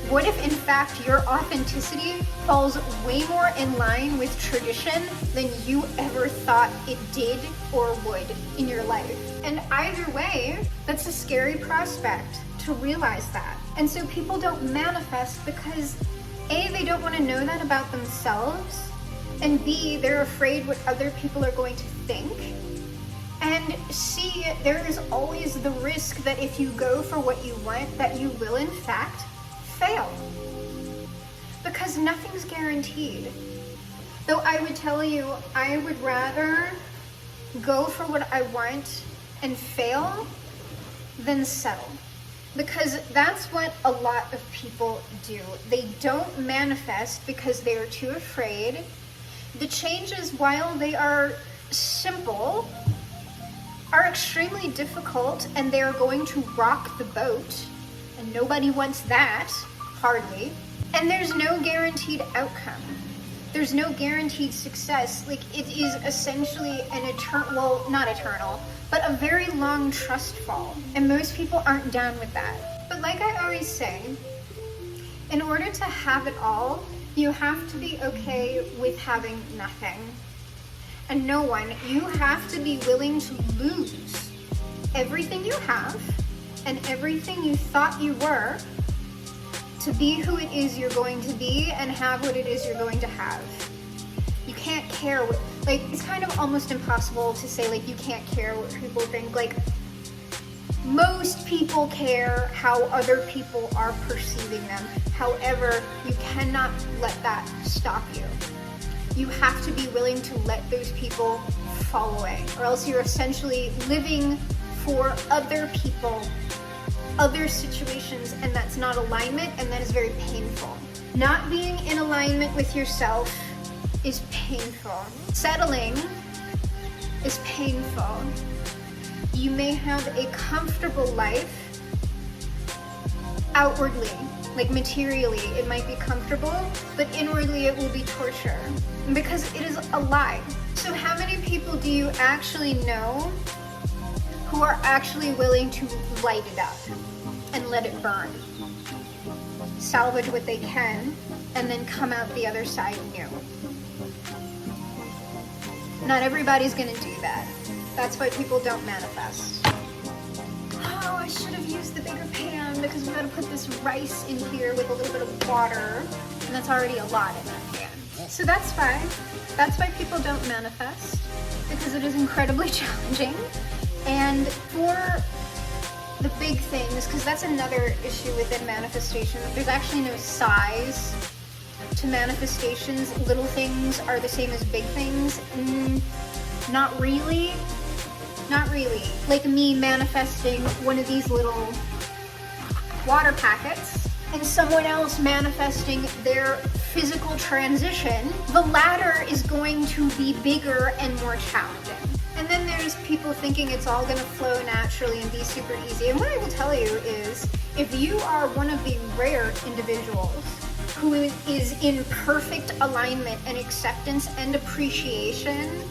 What if in fact your authenticity falls way more in line with tradition than you ever thought it did or would in your life? And either way, that's a scary prospect to realize that. And so people don't manifest because A, they don't want to know that about themselves, and B, they're afraid what other people are going to think. And C, there is always the risk that if you go for what you want, that you will in fact fail. Because nothing's guaranteed. Though I would tell you, I would rather go for what I want and fail than settle. Because that's what a lot of people do. They don't manifest because they are too afraid. The changes, while they are simple, are extremely difficult, and they are going to rock the boat, and nobody wants that, hardly. And there's no guaranteed outcome. There's no guaranteed success. Like, it is essentially an not eternal, but a very long trust fall. And most people aren't down with that. But like I always say, in order to have it all, you have to be okay with having nothing. And no one, you have to be willing to lose everything you have and everything you thought you were to be who it is you're going to be and have what it is you're going to have. You can't care what, like, it's kind of almost impossible to say, like, you can't care what people think. Like, most people care how other people are perceiving them. However, you cannot let that stop you. You have to be willing to let those people fall away, or else you're essentially living for other people, other situations, and that's not alignment, and that is very painful. Not being in alignment with yourself is painful. Settling is painful. You may have a comfortable life outwardly, like materially, it might be comfortable, but inwardly it will be torture because it is a lie. So how many people do you actually know who are actually willing to light it up and let it burn? Salvage what they can and then come out the other side new. Not everybody's gonna do that. That's why people don't manifest. Oh, I should have used the bigger pan because we gotta put this rice in here with a little bit of water, and that's already a lot in that pan. So that's why. That's why people don't manifest, because it is incredibly challenging. And for the big things, because that's another issue within manifestation, there's actually no size to manifestations. Little things are the same as big things. Not really. Not really. Like me manifesting one of these little water packets and someone else manifesting their physical transition, the latter is going to be bigger and more challenging. And then there's people thinking it's all going to flow naturally and be super easy. And what I will tell you is, if you are one of the rare individuals who is in perfect alignment and acceptance and appreciation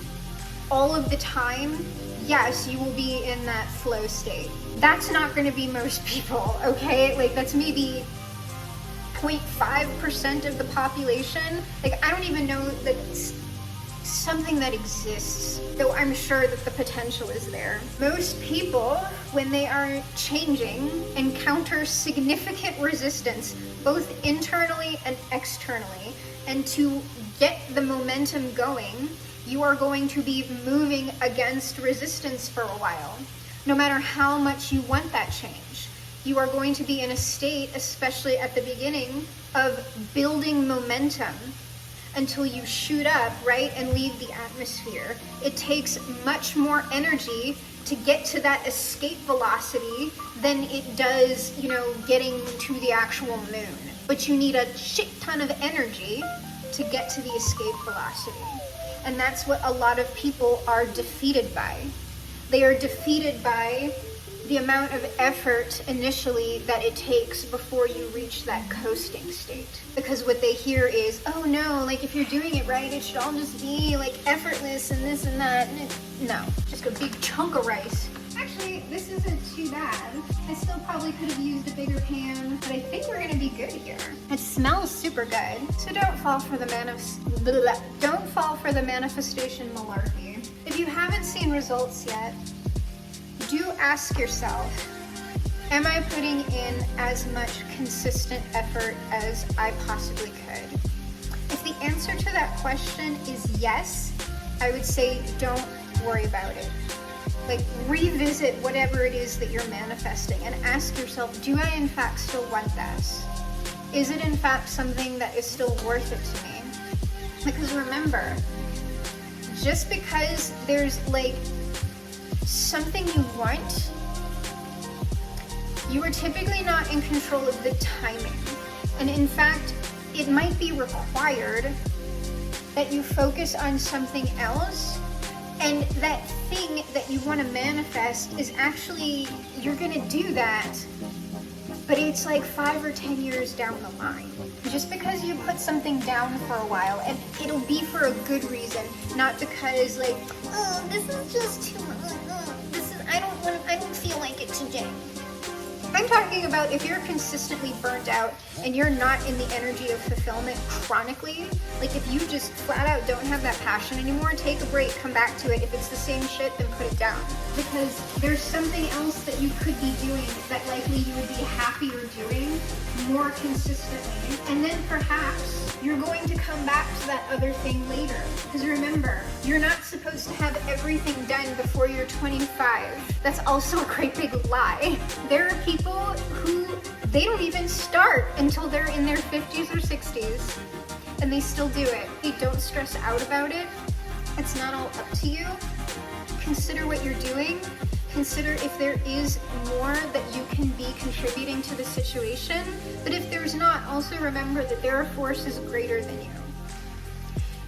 all of the time, yes, you will be in that flow state. That's not going to be most people, okay? Like, that's maybe 0.5% of the population. Like, I don't even know that it's something that exists, though I'm sure that the potential is there. Most people, when they are changing, encounter significant resistance, both internally and externally. And to get the momentum going, you are going to be moving against resistance for a while. No matter how much you want that change, you are going to be in a state, especially at the beginning, of building momentum until you shoot up, right, and leave the atmosphere. It takes much more energy to get to that escape velocity than it does, getting to the actual moon. But you need a shit ton of energy to get to the escape velocity. And that's what a lot of people are defeated by. They are defeated by the amount of effort initially that it takes before you reach that coasting state. Because what they hear is, oh no, like if you're doing it right, it should all just be like effortless and this and that. No, just a big chunk of rice. Actually, this isn't too bad. I still probably could have used a bigger pan, but I think we're gonna be good here. It smells super good. So don't fall for the manifestation malarkey. If you haven't seen results yet, ask yourself, am I putting in as much consistent effort as I possibly could? If the answer to that question is yes, I would say don't worry about it. Like, revisit whatever it is that you're manifesting and ask yourself, do I in fact still want this? Is it in fact something that is still worth it to me? Because remember, just because there's like something you want, you are typically not in control of the timing. And in fact, it might be required that you focus on something else, and that thing that you want to manifest is actually, you're gonna do that, but it's like 5 or 10 years down the line. Just because you put something down for a while, and it'll be for a good reason, not because like, oh, this is just too much. I don't feel like it today. I'm talking about if you're consistently burnt out and you're not in the energy of fulfillment chronically, like if you just flat out don't have that passion anymore, take a break, come back to it. If it's the same shit, then put it down. Because there's something else that you could be doing that likely you would be happier doing more consistently. And then perhaps you're going to come back to that other thing later. Because remember, you're not supposed to have everything done before you're 25. That's also a great big lie. There are people who they don't even start until they're in their 50s or 60s, and they still do it. Hey, don't stress out about it. It's not all up to you. Consider what you're doing. Consider if there is more that you can be contributing to the situation. But if there's not, also remember that there are forces greater than you.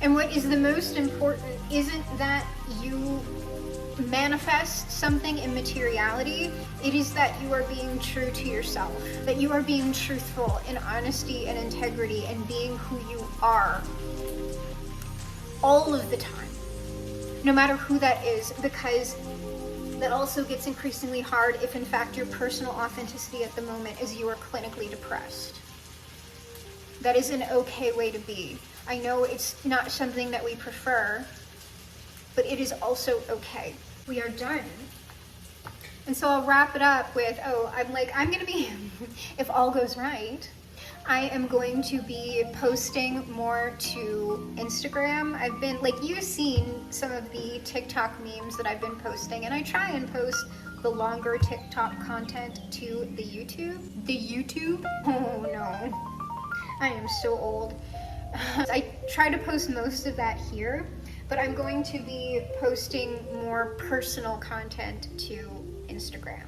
And what is the most important isn't that you manifest something in materiality, it is that you are being true to yourself, that you are being truthful in honesty and integrity and being who you are all of the time, no matter who that is, because that also gets increasingly hard if in fact your personal authenticity at the moment is you are clinically depressed. That is an okay way to be. I know it's not something that we prefer, but it is also okay. We are done. And so I'll wrap it up with, I'm gonna be, if all goes right, I am going to be posting more to Instagram. I've been, like, you've seen some of the TikTok memes that I've been posting, and I try and post the longer TikTok content to the YouTube. The YouTube? Oh no, I am so old. I try to post most of that here, but I'm going to be posting more personal content to Instagram.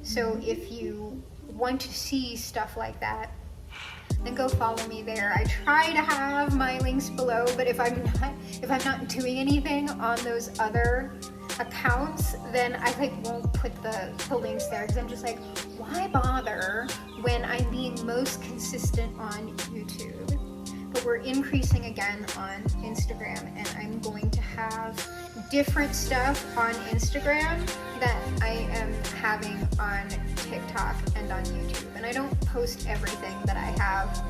So if you want to see stuff like that, then go follow me there. I try to have my links below, but if I'm not doing anything on those other accounts, then I won't put the links there, because I'm just like, why bother when I'm being most consistent on YouTube? But we're increasing again on Instagram, and I'm going to have different stuff on Instagram that I am having on TikTok and on YouTube. And I don't post everything that I have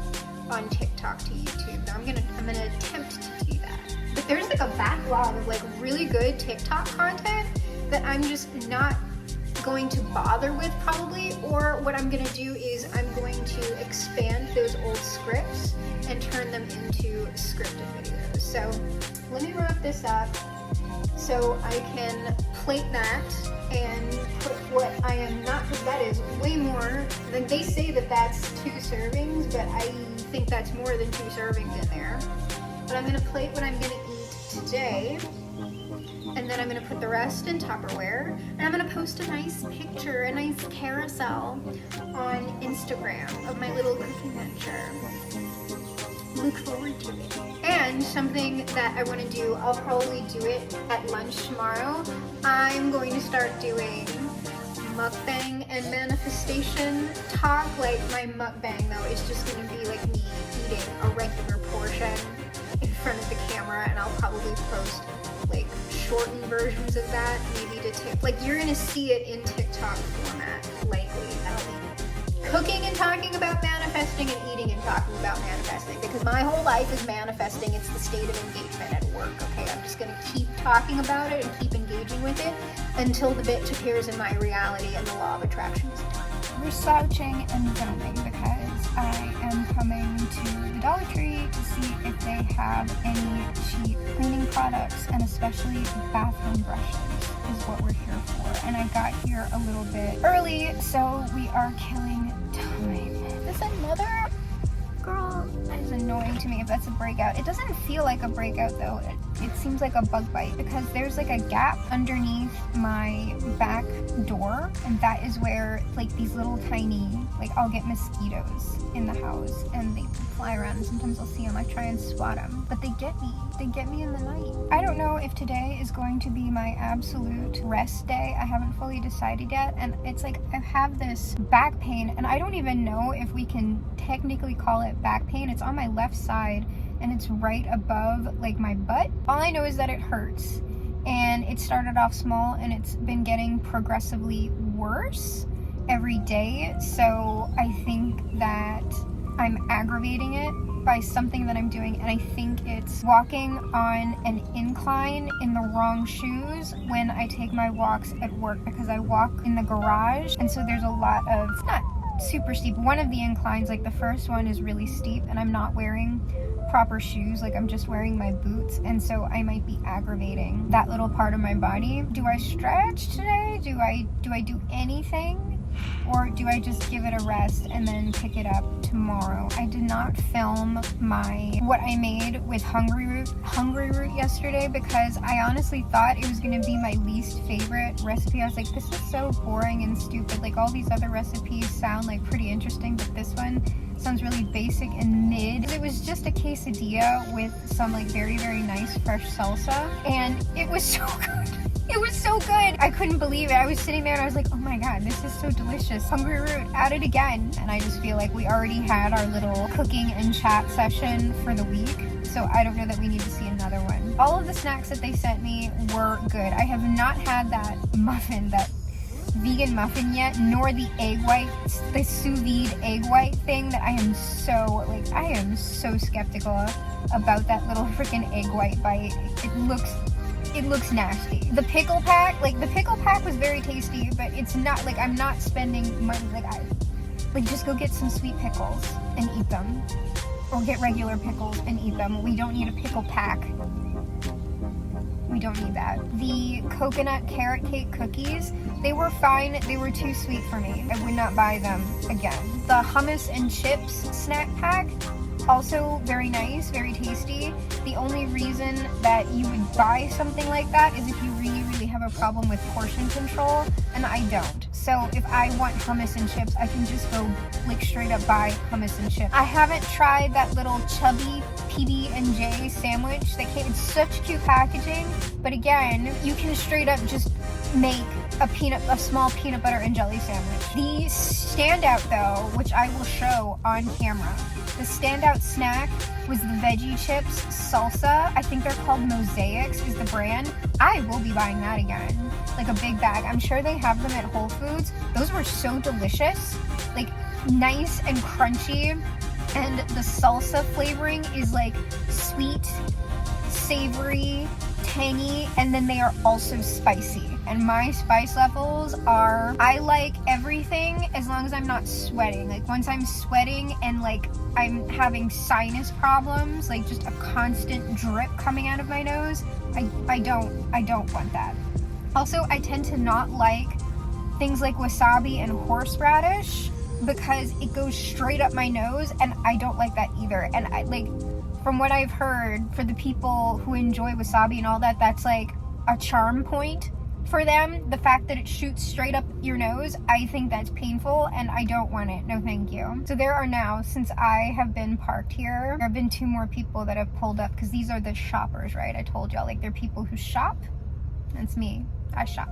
on TikTok to YouTube. Now I'm gonna attempt to do that. But there's like a backlog of like really good TikTok content that I'm just not going to bother with probably, or what I'm gonna do is I'm going to expand those old scripts and turn them into scripted videos. So let me wrap this up so I can plate that and put what I am not, because that is way more than, they say that that's 2 servings, but I think that's more than 2 servings in there. But I'm gonna plate what I'm gonna eat today, and then I'm gonna put the rest in Tupperware, and I'm gonna post a nice picture, a nice carousel on Instagram of my little cooking venture. Look forward to it. And something that I want to do, I'll probably do it at lunch tomorrow. I'm going to start doing mukbang and manifestation talk. Like, my mukbang though is just going to be like me eating a regular portion in front of the camera, and I'll probably post like shortened versions of that, maybe to TikTok. Like, you're going to see it in TikTok format likely. That'll be cooking and talking about manifesting, and eating and talking about manifesting, because my whole life is manifesting. It's the state of engagement at work, okay? I'm just gonna keep talking about it and keep engaging with it until the bitch appears in my reality and the law of attraction is done. We're slouching and filming because I am coming to the Dollar Tree to see if they have any cheap cleaning products, and especially bathroom brushes is what we're here for. And I got here a little bit early, so we are killing time. There's another girl. That is annoying to me if that's a breakout. It doesn't feel like a breakout though. It seems like a bug bite because there's like a gap underneath my back door, and that is where like these little tiny, like I'll get mosquitoes in the house and they fly around, and sometimes I'll see them. I try and swat them, but they get me. They get me in the night. I don't know if today is going to be my absolute rest day. I haven't fully decided yet, and it's like I have this back pain, and I don't even know if we can technically call it back pain. It's on my left side and it's right above like my butt. All I know is that it hurts, and it started off small and it's been getting progressively worse every day. So I think that I'm aggravating it by something that I'm doing, and I think it's walking on an incline in the wrong shoes when I take my walks at work, because I walk in the garage, and so there's a lot of, it's not super steep. One of the inclines, like the first one, is really steep, and I'm not wearing proper shoes, like I'm just wearing my boots, and so I might be aggravating that little part of my body. Do I stretch today? Do I do anything? Or do I just give it a rest and then pick it up tomorrow? I did not film what I made with Hungry Root yesterday because I honestly thought it was going to be my least favorite recipe. I was like, this is so boring and stupid. Like all these other recipes sound like pretty interesting, but this one sounds really basic and mid. It was just a quesadilla with some like very, very nice fresh salsa, and it was so good. It was so good. I couldn't believe it. I was sitting there and I was like, oh my god, this is so delicious. Hungry Root, at it again. And I just feel like we already had our little cooking and chat session for the week, so I don't know that we need to see another one. All of the snacks that they sent me were good. I have not had that muffin, that vegan muffin yet, nor the egg white, the sous vide egg white thing that I am so skeptical about that little freaking egg white bite. It looks nasty. The pickle pack was very tasty, but it's not like I'm not spending money. Like just go get some sweet pickles and eat them, or get regular pickles and eat them. We don't need a pickle pack. We don't need that. The coconut carrot cake cookies, they were fine. They were too sweet for me. I would not buy them again. The hummus and chips snack pack, also very nice, very tasty. The only reason that you would buy something like that is if you really, really have a problem with portion control, and I don't. So if I want hummus and chips, I can just go like straight up buy hummus and chips. I haven't tried that little chubby PB&J sandwich. It's such cute packaging, but again, you can straight up just make a small peanut butter and jelly sandwich. The standout though, which I will show on camera, the standout snack was the veggie chips salsa. I think they're called Mosaics is the brand. I will be buying that again, like a big bag. I'm sure they have them at Whole Foods. Those were so delicious, like nice and crunchy, and the salsa flavoring is like sweet, savory, tangy, and then they are also spicy. And my spice levels are, I like everything as long as I'm not sweating. Like once I'm sweating and like I'm having sinus problems, like just a constant drip coming out of my nose, I don't want that. Also, I tend to not like things like wasabi and horseradish because it goes straight up my nose, and I don't like that either. And I like, from what I've heard, for the people who enjoy wasabi and all that, that's like a charm point for them. The fact that it shoots straight up your nose, I think that's painful, and I don't want it. No thank you. So there are now, since I have been parked here, there have been 2 more people that have pulled up, because these are the shoppers, right? I told y'all, like, they're people who shop. That's me. I shop.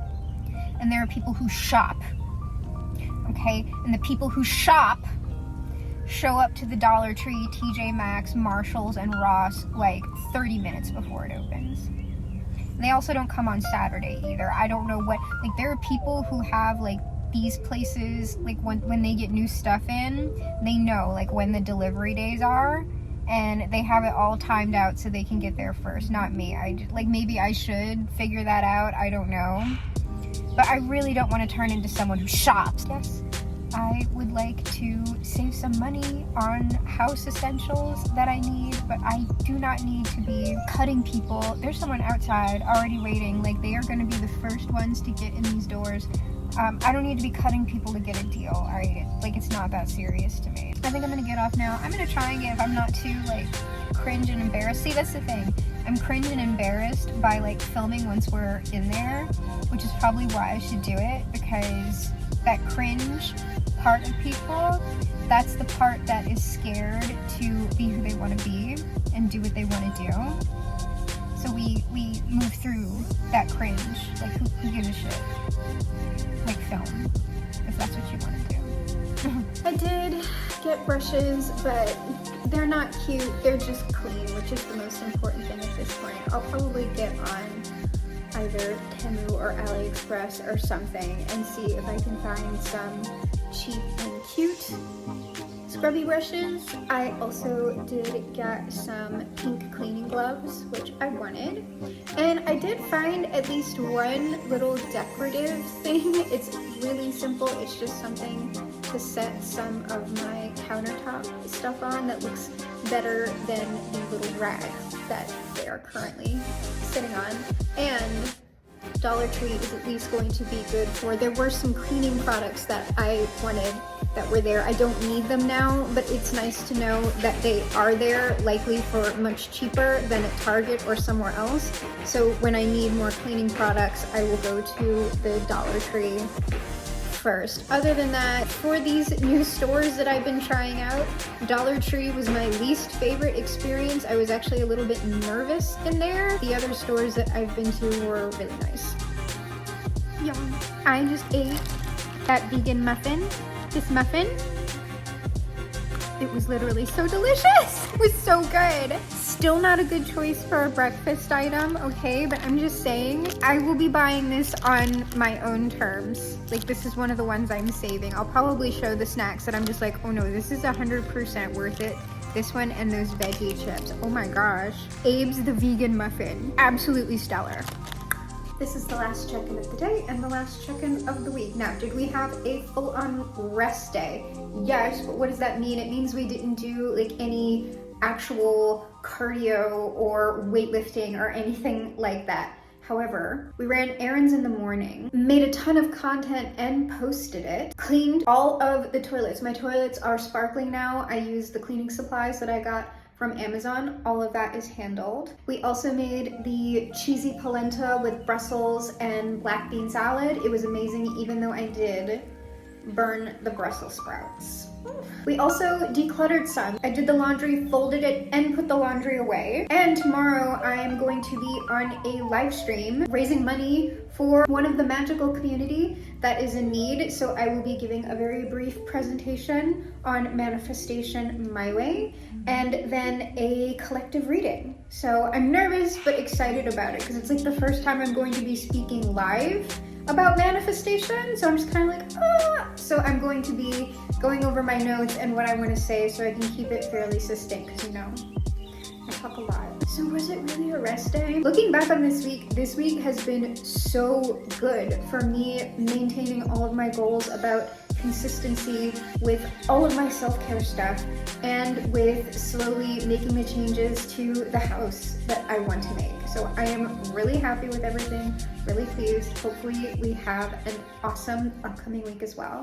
And there are people who shop. Okay? And the people who shop show up to the Dollar Tree, TJ Maxx, Marshalls, and Ross like 30 minutes before it opens. And they also don't come on Saturday either. I don't know what, like, there are people who have like these places, like when they get new stuff in, they know like when the delivery days are, and they have it all timed out so they can get there first, not me. Maybe I should figure that out, I don't know. But I really don't want to turn into someone who shops. Yes, I would like to save some money on house essentials that I need, but I do not need to be cutting people. There's someone outside already waiting, like they are going to be the first ones to get in these doors. I don't need to be cutting people to get a deal, alright? Like, it's not that serious to me. I think I'm gonna get off now. I'm gonna try and get, if I'm not too, like, cringe and embarrassed. See, that's the thing. I'm cringe and embarrassed by, like, filming once we're in there, which is probably why I should do it, because that cringe part of people, that's the part that is scared to be who they want to be and do what they want to do. So we move through that cringe. Like, who gives a shit? Like, film, if that's what you want to do. I did get brushes, but they're not cute. They're just clean, which is the most important thing at this point. I'll probably get on either Temu or AliExpress or something and see if I can find some cheap and cute scrubby brushes. I also did get some pink cleaning gloves, which I wanted. And I did find at least one little decorative thing. It's really simple. It's just something to set some of my countertop stuff on that looks better than the little rag that they are currently sitting on. And Dollar Tree is at least going to be good for, there were some cleaning products that I wanted that were there. I don't need them now, but it's nice to know that they are there, likely for much cheaper than at Target or somewhere else. So when I need more cleaning products, I will go to the Dollar Tree first. Other than that, for these new stores that I've been trying out, Dollar Tree was my least favorite experience. I was actually a little bit nervous in there. The other stores that I've been to were really nice. Yum. I just ate that vegan muffin. This muffin, it was literally so delicious. It was so good. Still not a good choice for a breakfast item, okay? But I'm just saying, I will be buying this on my own terms. Like, this is one of the ones I'm saving. I'll probably show the snacks that I'm just like, oh no, this is 100% worth it. This one and those veggie chips. Oh my gosh. Abe's the vegan muffin. Absolutely stellar. This is the last check-in of the day and the last check-in of the week. Now, did we have a full-on rest day? Yes, but what does that mean? It means we didn't do like any actual cardio or weightlifting or anything like that. However, we ran errands in the morning, made a ton of content and posted it, cleaned all of the toilets. My toilets are sparkling now. I used the cleaning supplies that I got from Amazon. All of that is handled. We also made the cheesy polenta with Brussels and black bean salad. It was amazing, even though I did burn the Brussels sprouts. We also decluttered some. I did the laundry, folded it, and put the laundry away. And tomorrow I am going to be on a live stream raising money for one of the magical community that is in need. So I will be giving a very brief presentation on manifestation my way, and then a collective reading. So I'm nervous but excited about it because it's like the first time I'm going to be speaking live about manifestation, so I'm just kind of like, ah. So I'm going to be going over my notes and what I want to say so I can keep it fairly succinct, because you know, I talk a lot. So was it really a rest day? Looking back on this week has been so good for me, maintaining all of my goals about consistency with all of my self-care stuff and with slowly making the changes to the house that I want to make. So I am really happy with everything, really pleased. Hopefully we have an awesome upcoming week as well.